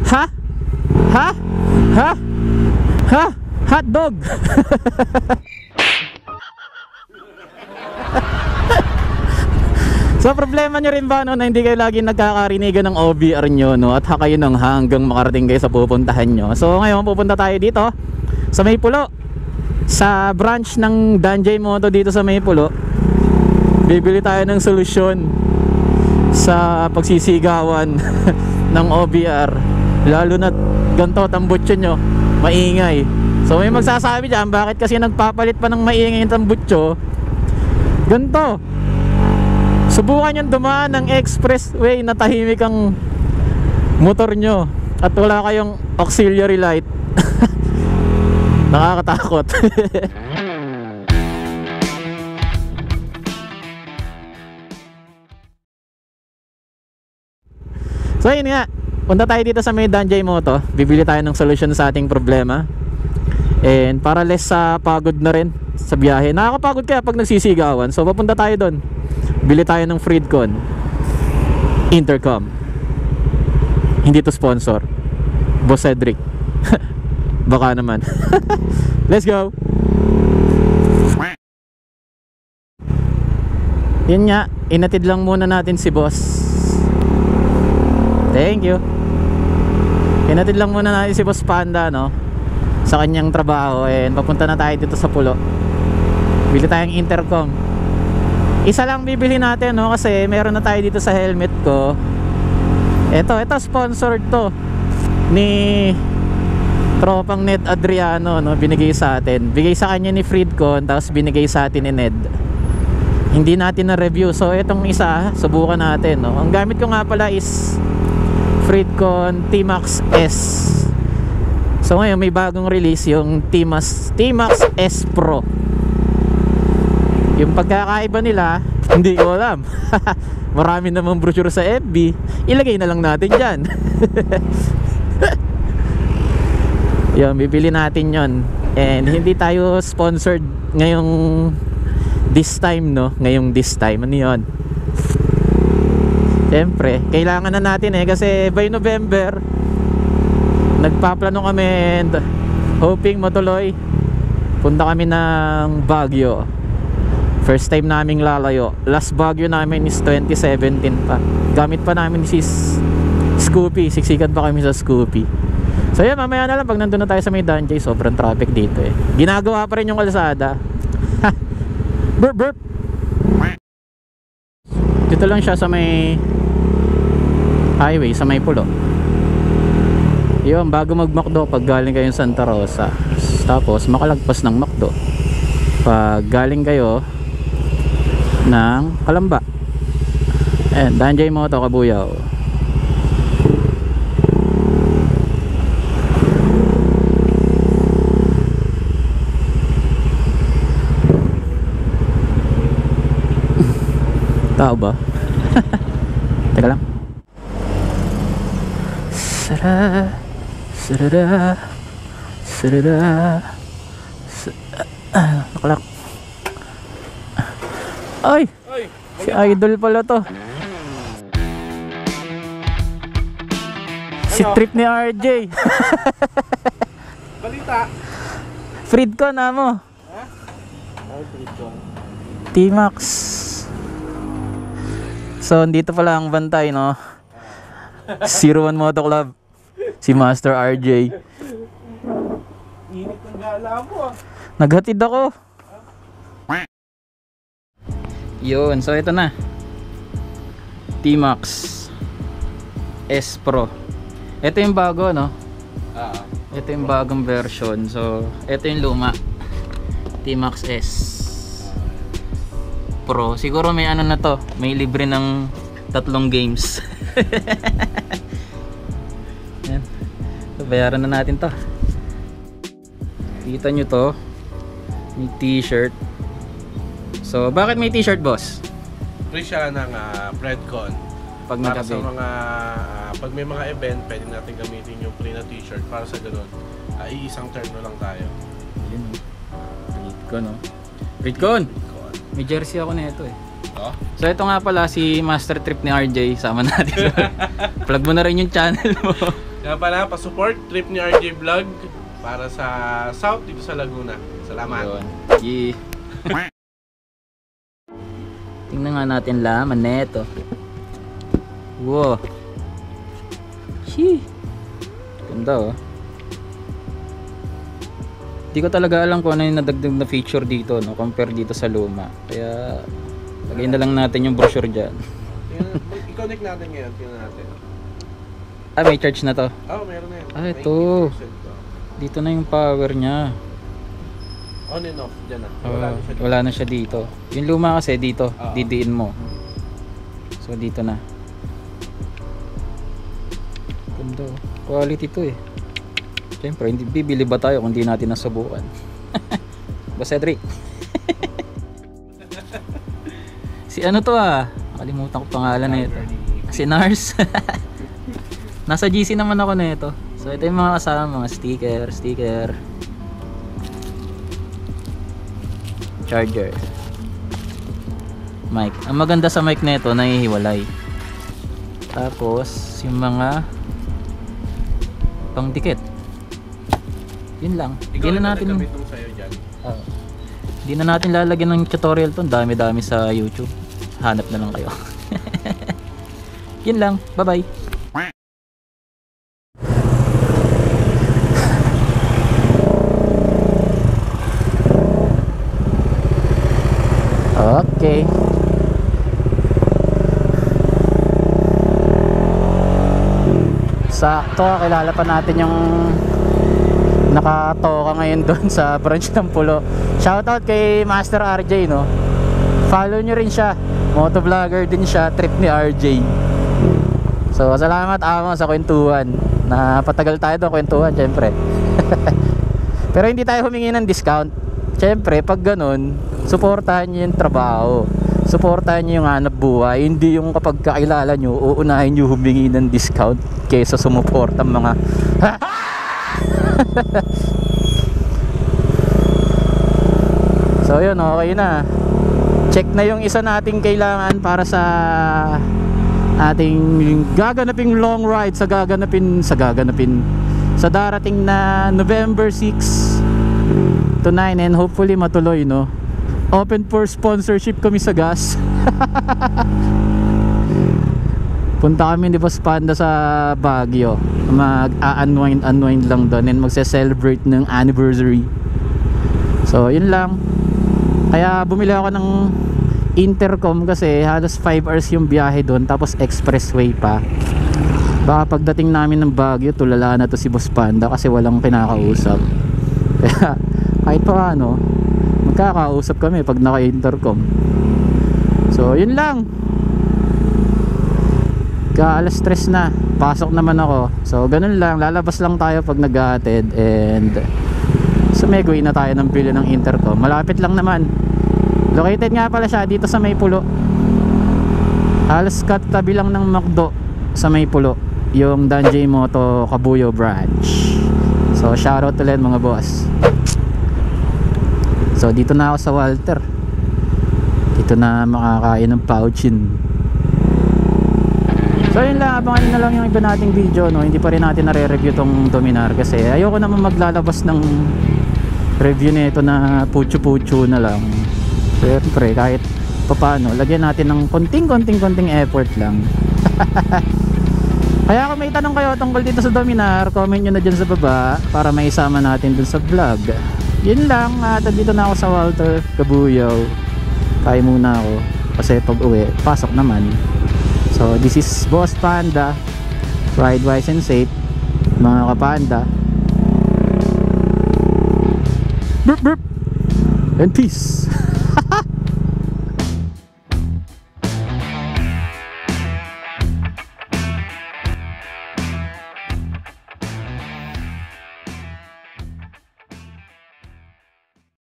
Ha? Ha? Ha? Ha? Hot dog. So problema nyo rin ba no, na hindi kayo lagi nagkakarinigan ng OBR nyo no, at hakayo nang hanggang makarating kayo sa pupuntahan nyo. So ngayon pupunta tayo dito sa Maypulo, sa branch ng Danjay Moto dito sa Maypulo. Bibili tayo ng solusyon sa pagsisigawan ng OBR, lalo na ganito tambutso nyo, maingay. So may magsasabi dyan, bakit kasi nagpapalit pa ng maingay yung tambutso? Ganito, subukan nyo dumaan ng expressway na tahimik ang motor nyo at wala kayong auxiliary light. Nakakatakot. So yun nga, punta tayo dito sa may Danjay Moto. Bibili tayo ng solusyon sa ating problema. And para less sa pagod na rin sa biyahe. Nakakapagod kaya pag nagsisigawan. So papunta tayo doon. Bili tayo ng Freedcon intercom. Hindi to sponsor, Boss Cedric. Baka naman. Let's go. Yun nga, inatid lang muna natin si boss. Thank you. Inatid lang muna natin si Boss Panda no, sa kanyang trabaho. And papunta na tayo dito sa Pulo. Bili tayong intercom. Isa lang bibili natin no, kasi meron na tayo dito sa helmet ko. Ito sponsored to ni tropang Ned Adriano no, binigay sa atin. Bigay sa kanya ni Freedcon, tapos binigay sa atin ni Ned. Hindi natin na review. So itong isa, subukan natin no. Ang gamit ko nga pala is Freedcon T-Max S. So ngayon may bagong release yung T-Max S Pro. Yung pagkakaiba nila, hindi ko alam. Marami namang brochure sa FB. Ilagay na lang natin dyan. Yun, bibili natin yon. And hindi tayo sponsored ngayong this time no. Ngayong this time, ano yun? Siyempre, kailangan na natin kasi by November nagpaplano kami and hoping matuloy. Punta kami ng Baguio. First time naming lalayo. Last Baguio namin is 2017 pa. Gamit pa namin si Scoopy. Siksikan pa kami sa Scoopy. So yan, mamaya na lang pag nandun na tayo sa may Danjay. Sobrang traffic dito ginagawa pa rin yung kalsada. Burp burp. Dito lang siya sa may highway, sa may Pulo. Yun, bago mag-McDo pag galing kayo Santa Rosa, tapos makalagpas ng McDo pag galing kayo ng Kalamba. And Danjay Moto, Kabuyaw. Tao ba? Teka lang. Nakalak. Ay! Si Idol pala to. Si trip ni RJ. Balita. Freedcon na mo. Ha? Freedcon. T-Max. So, dito pala ang bantay, no? 01 Moto Club. Si Master RJ. Init ng gala mo. Naghatid ako. Yun, so ito na. T-Max S Pro. Ito yung bago, no? Ito yung bagong version. So, ito yung luma. T-Max S Pro. Siguro may ano na to, may libre ng 3 games. Yan. So, bayaran na natin to. Kita nyo to, may t-shirt. So bakit may t-shirt, boss? Free siya ng Freedcon. Pag para sa mga pag may mga event, pwede natin gamitin yung free na t-shirt. Para sa ganun, iisang turno lang tayo. Yun, Freedcon, no? Freedcon! May jersey ako na ito Oh? So ito nga pala si Master Trip ni RJ. Sama natin. Plug mo na rin yung channel mo. Kaya pala, pa-support trip ni RJ Vlog para sa South dito sa Laguna. Salamat. Yun. Yeah. Tingnan nga natin laman neto. Wow. Shee. Ganda oh. Hindi ko talaga alam kung ano yung nadagdag na feature dito, no, compare dito sa luma. Kaya lagay na lang natin yung brochure dyan. I-connect natin ngayon. Tingnan natin. Ah, may charge na to. Oh, meron na yan. Ah, ito. 90%. Dito na yung power niya. On and off. Diyan na. Wala na siya dito. Yung luma kasi dito, Oo. didiin mo. So dito na. Ganda oh. Quality to eh. Siyempre, hindi bibili ba tayo kung hindi natin nasubukan? Boss Cedric. Si ano to ah? Nakalimutan ko pangalan na ito. Si Nars. Nasa GC naman ako na ito. So ito yung mga kasama, mga sticker. Charger. Mic. Ang maganda sa mic na ito, nahihiwalay. Tapos, yung mga pangdikit. Yun lang. Hindi na natin hindi na natin lalagyan ng tutorial to. Dami-dami sa YouTube. Hanap na lang kayo. Yun lang. Bye-bye. Okay. Sakto, kilala pa natin yung nakatoka ngayon doon sa branch ng Pulo. Shoutout kay Master RJ, no? Follow nyo rin siya. Motovlogger din siya, trip ni RJ. So, salamat amo sa kwentuhan. Napatagal tayo doon kwentuhan, syempre. Pero hindi tayo humingi ng discount. Syempre, pag ganun, suportahan nyo yung trabaho. Suportahan nyo yung hanap buhay. Hindi yung kapag kakilala nyo, uunahin nyo humingi ng discount kaysa sumuporta mga So yun, okay na. Check na yung isa nating kailangan para sa ating gaganaping long ride sa darating na November 6 to 9 and hopefully matuloy, no? Open for sponsorship kami sa gas. Punta kami di Boss Panda sa Baguio. Mag-unwind lang doon and magse-celebrate ng anniversary. So, yun lang. Kaya bumili ako ng intercom kasi halos 5 hours yung biyahe doon, tapos expressway pa. Baka pagdating namin ng Baguio, tulala na to si Boss Panda kasi walang kinakausap. Kaya kahit pa ano, magkakausap kami pag naka-intercom. So, yun lang. Alas 3 na, pasok naman ako. So ganun lang, lalabas lang tayo pag nag-aatid. And sumegway na tayo ng bili ng intercom. Malapit lang naman. Located nga pala siya dito sa May Pulo. Halos katabi lang ng McDo sa May Pulo, yung Dan J Moto Kabuyo branch. So shoutout ulit mga boss. So dito na ako sa Walter. Dito na makakain ng Pouchin. So yun lang, abangan nyo na lang yung iba nating video, no? Hindi pa rin natin nare-review tong Dominar kasi ayoko naman maglalabas ng review nito na pucho-pucho na lang. Siyempre kahit paano, lagyan natin ng konting effort lang. Kaya kung may tanong kayo tungkol dito sa Dominar, comment nyo na dyan sa baba para may isama natin dun sa vlog. Yun lang, dito na ako sa Walter Kabuyaw. Kaya muna ako kasi pag uwi, pasok naman. So this is Boss Panda. Ride wise and safe, mga kapanda. Burp burp and peace.